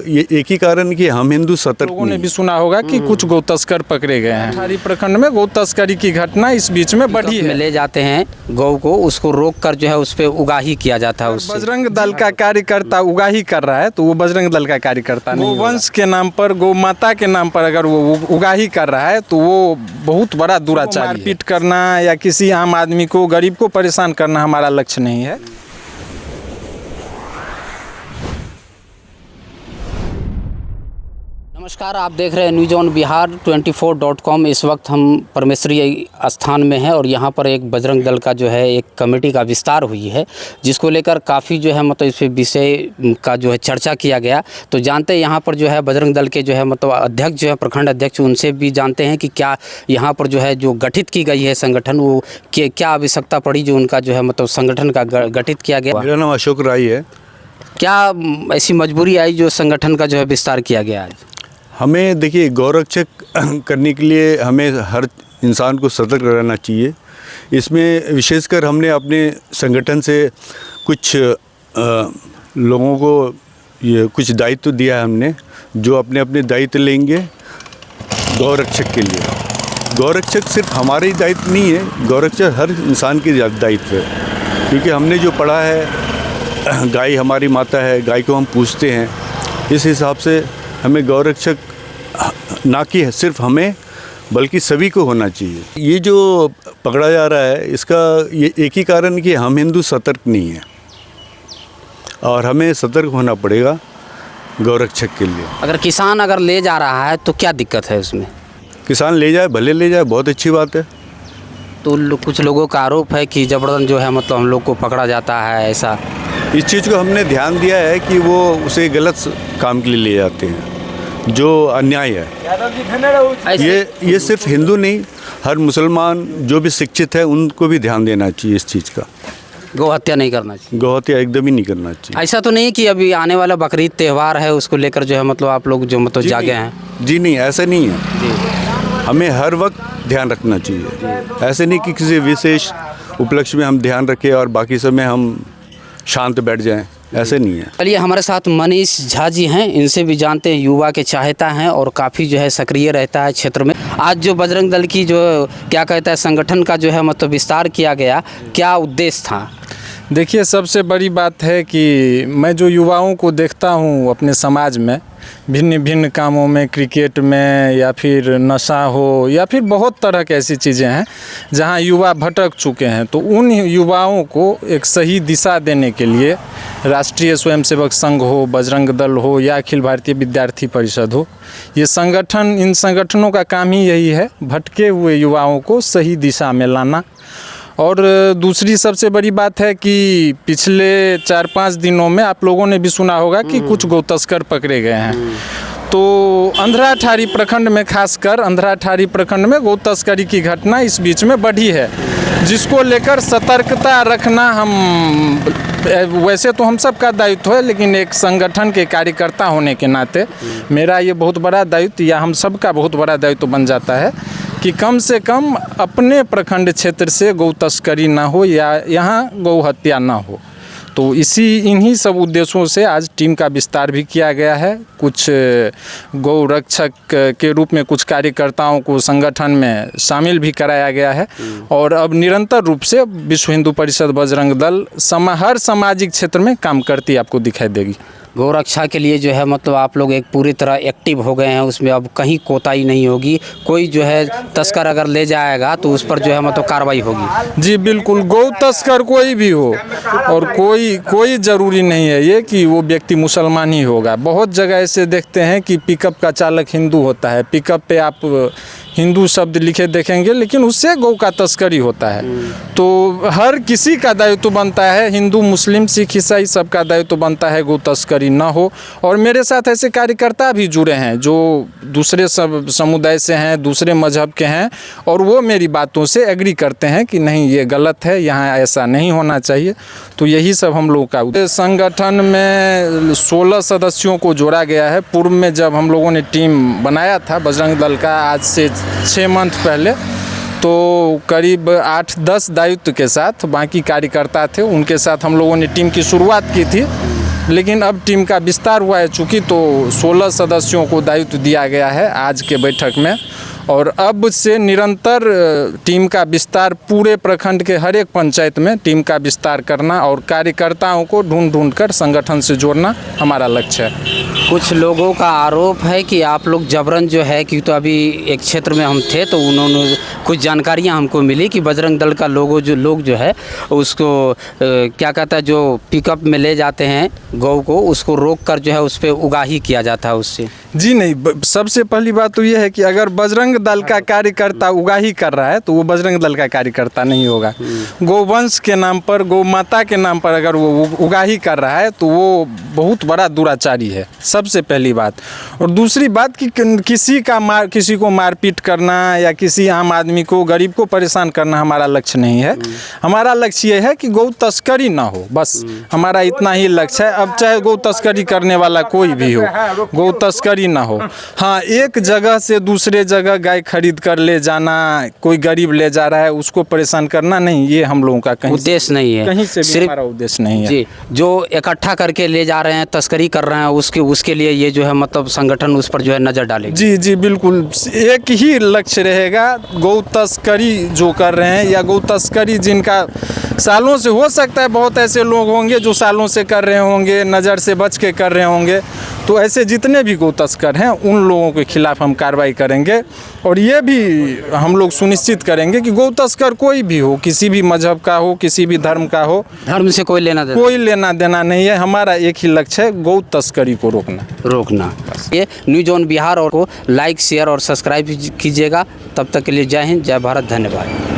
ये एक ही कारण कि हम हिंदू सतर्क लोगों ने नहीं भी सुना होगा कि कुछ गौ तस्कर पकड़े गए हैं। थारी प्रखंड में गौ तस्करी की घटना इस बीच में बढ़ी है। ले जाते हैं गौ को, उसको रोक कर जो है उस पर उगाही किया जाता है। उससे बजरंग दल का कार्यकर्ता उगाही कर रहा है तो वो बजरंग दल का कार्यकर्ता नहीं। गोवंश के नाम पर, गौ माता के नाम पर अगर वो उगाही कर रहा है तो वो बहुत बड़ा दुराचार। मारपीट करना या किसी आम आदमी को, गरीब को परेशान करना हमारा लक्ष्य नहीं है। नमस्कार, आप देख रहे हैं न्यूज़ ऑन बिहार 24.com। इस वक्त हम परमेश्वरी स्थान में हैं और यहाँ पर एक बजरंग दल का जो है एक कमेटी का विस्तार हुई है, जिसको लेकर काफ़ी जो है मतलब इस विषय का जो है चर्चा किया गया। तो जानते हैं यहाँ पर जो है बजरंग दल के जो है मतलब अध्यक्ष जो है प्रखंड अध्यक्ष, उनसे भी जानते हैं कि क्या यहाँ पर जो है जो गठित की गई है संगठन, वो क्या आवश्यकता पड़ी जो उनका जो है मतलब संगठन का गठित किया गया। मेरा नाम अशोक राय है। क्या ऐसी मजबूरी आई जो संगठन का जो है विस्तार किया गया है? हमें देखिए, गौरक्षक करने के लिए हमें हर इंसान को सतर्क रहना चाहिए। इसमें विशेषकर हमने अपने संगठन से कुछ लोगों को ये कुछ दायित्व दिया है हमने, जो अपने अपने दायित्व लेंगे गौरक्षक के लिए। गौरक्षक सिर्फ हमारे ही दायित्व नहीं है, गौरक्षक हर इंसान की दायित्व है। क्योंकि हमने जो पढ़ा है, गाय हमारी माता है, गाय को हम पूजते हैं। इस हिसाब से हमें गौरक्षक ना कि सिर्फ हमें बल्कि सभी को होना चाहिए। ये जो पकड़ा जा रहा है, इसका ये एक ही कारण कि हम हिंदू सतर्क नहीं हैं और हमें सतर्क होना पड़ेगा गौरक्षक के लिए। अगर किसान अगर ले जा रहा है तो क्या दिक्कत है उसमें? किसान ले जाए, भले ले जाए, बहुत अच्छी बात है। तो कुछ लोगों का आरोप है कि जबरदस्त जो है मतलब हम लोग को पकड़ा जाता है। ऐसा इस चीज़ को हमने ध्यान दिया है कि वो उसे गलत काम के लिए ले जाते हैं, जो अन्याय है। ये सिर्फ हिंदू नहीं, हर मुसलमान जो भी शिक्षित है उनको भी ध्यान देना चाहिए इस चीज़ का। गौ हत्या नहीं करना चाहिए। गौ हत्या एकदम ही नहीं करना चाहिए। ऐसा तो नहीं है कि अभी आने वाला बकरीद त्यौहार है, उसको लेकर जो है मतलब आप लोग जो मतलब जागे हैं? जी नहीं, ऐसा नहीं है जी। हमें हर वक्त ध्यान रखना चाहिए। ऐसे नहीं कि किसी विशेष उपलक्ष्य में हम ध्यान रखें और बाकी समय हम शांत बैठ जाएं, ऐसे नहीं है। चलिए, हमारे साथ मनीष झा जी हैं, इनसे भी जानते हैं। युवा के चाहता हैं और काफ़ी जो है सक्रिय रहता है क्षेत्र में। आज जो बजरंग दल की जो क्या कहता है संगठन का जो है मतलब विस्तार किया गया, क्या उद्देश्य था? देखिए, सबसे बड़ी बात है कि मैं जो युवाओं को देखता हूँ अपने समाज में, भिन्न भिन्न कामों में, क्रिकेट में या फिर नशा हो या फिर बहुत तरह की ऐसी चीज़ें हैं जहां युवा भटक चुके हैं। तो उन युवाओं को एक सही दिशा देने के लिए राष्ट्रीय स्वयंसेवक संघ हो, बजरंग दल हो या अखिल भारतीय विद्यार्थी परिषद हो, ये संगठन, इन संगठनों का काम ही यही है, भटके हुए युवाओं को सही दिशा में लाना। और दूसरी सबसे बड़ी बात है कि पिछले 4-5 दिनों में आप लोगों ने भी सुना होगा कि कुछ गौ तस्कर पकड़े गए हैं। तो अंधराठारी प्रखंड में, खासकर अंधराठारी प्रखंड में गौ तस्करी की घटना इस बीच में बढ़ी है, जिसको लेकर सतर्कता रखना वैसे तो हम सब का दायित्व है, लेकिन एक संगठन के कार्यकर्ता होने के नाते मेरा ये बहुत बड़ा दायित्व या हम सब का बहुत बड़ा दायित्व बन जाता है कि कम से कम अपने प्रखंड क्षेत्र से गौ तस्करी ना हो या यहाँ गौ हत्या ना हो। तो इन्हीं सब उद्देश्यों से आज टीम का विस्तार भी किया गया है। कुछ गौ रक्षक के रूप में कुछ कार्यकर्ताओं को संगठन में शामिल भी कराया गया है और अब निरंतर रूप से विश्व हिंदू परिषद बजरंग दल हर सामाजिक क्षेत्र में काम करती आपको दिखाई देगी। गौ रक्षा के लिए जो है मतलब आप लोग एक पूरी तरह एक्टिव हो गए हैं, उसमें अब कहीं कोताही नहीं होगी। कोई जो है तस्कर अगर ले जाएगा तो उस पर जो है मतलब कार्रवाई होगी। जी बिल्कुल, गौ तस्कर कोई भी हो और कोई ज़रूरी नहीं है ये कि वो व्यक्ति मुसलमान ही होगा। बहुत जगह ऐसे देखते हैं कि पिकअप का चालक हिंदू होता है, पिकअप पे आप हिंदू शब्द लिखे देखेंगे, लेकिन उससे गौ का तस्करी होता है। तो हर किसी का दायित्व बनता है, हिंदू, मुस्लिम, सिख, ईसाई, सबका दायित्व बनता है गौ तस्करी ना हो। और मेरे साथ ऐसे कार्यकर्ता भी जुड़े हैं जो दूसरे सब समुदाय से हैं, दूसरे मजहब के हैं, और वो मेरी बातों से एग्री करते हैं कि नहीं, ये गलत है, यहाँ ऐसा नहीं होना चाहिए। तो यही सब हम लोगों का संगठन में 16 सदस्यों को जोड़ा गया है। पूर्व में जब हम लोगों ने टीम बनाया था बजरंग दल का, आज से 6 मंथ पहले, तो करीब 8-10 दायित्व के साथ बाकी कार्यकर्ता थे, उनके साथ हम लोगों ने टीम की शुरुआत की थी। लेकिन अब टीम का विस्तार हुआ है चूँकि, तो 16 सदस्यों को दायित्व दिया गया है आज के बैठक में, और अब से निरंतर टीम का विस्तार पूरे प्रखंड के हर एक पंचायत में टीम का विस्तार करना और कार्यकर्ताओं को ढूंढ कर संगठन से जोड़ना हमारा लक्ष्य है। कुछ लोगों का आरोप है कि आप लोग जबरन जो है कि, तो अभी एक क्षेत्र में हम थे तो उन्होंने कुछ जानकारियां हमको मिली कि बजरंग दल का लोग जो है उसको क्या कहता है, जो पिकअप में ले जाते हैं गौ को, उसको रोक कर जो है उस पर उगाही किया जाता है उससे। जी नहीं, सबसे पहली बात तो ये है कि अगर बजरंग दल का कार्यकर्ता उगाही कर रहा है तो वो बजरंग दल का कार्यकर्ता नहीं होगा। गौवंश के नाम पर, गौ माता के नाम पर अगर वो उगाही कर रहा है तो वो बहुत बड़ा दुराचारी है, सबसे पहली बात। और दूसरी बात कि किसी को मारपीट करना या किसी आम आदमी को, गरीब को परेशान करना हमारा लक्ष्य नहीं है। हमारा लक्ष्य ये है कि गौ तस्करी ना हो, बस हमारा इतना ही लक्ष्य है। अब चाहे गौ तस्करी करने वाला कोई भी हो, गौ तस्करी ना हो। हाँ, एक जगह से दूसरे जगह गाय खरीद कर ले जाना, कोई गरीब ले जा रहा है उसको परेशान करना नहीं, ये हम लोगों का कहीं उद्देश्य नहीं है, कहीं से भी हमारा उद्देश्य नहीं है जी। जो इकट्ठा करके ले जा रहे हैं, तस्करी कर रहे हैं, उसके लिए ये जो है मतलब संगठन उस पर जो है नज़र डालेगा। जी जी बिल्कुल, एक ही लक्ष्य रहेगा। गौ तस्करी जो कर रहे हैं या गौ तस्करी जिनका सालों से, हो सकता है बहुत ऐसे लोग होंगे जो सालों से कर रहे होंगे, नज़र से बच के कर रहे होंगे, तो ऐसे जितने भी गौ तस्कर हैं उन लोगों के खिलाफ हम कार्रवाई करेंगे। और ये भी हम लोग सुनिश्चित करेंगे कि गौ तस्कर कोई भी हो, किसी भी मजहब का हो, किसी भी धर्म का हो, धर्म से कोई लेना देना नहीं है। हमारा एक ही लक्ष्य है, गौ तस्करी को रोकना। ये न्यूज़ ऑन बिहार और को लाइक, शेयर और सब्सक्राइब कीजिएगा। तब तक के लिए जय हिंद, जय भारत, धन्यवाद।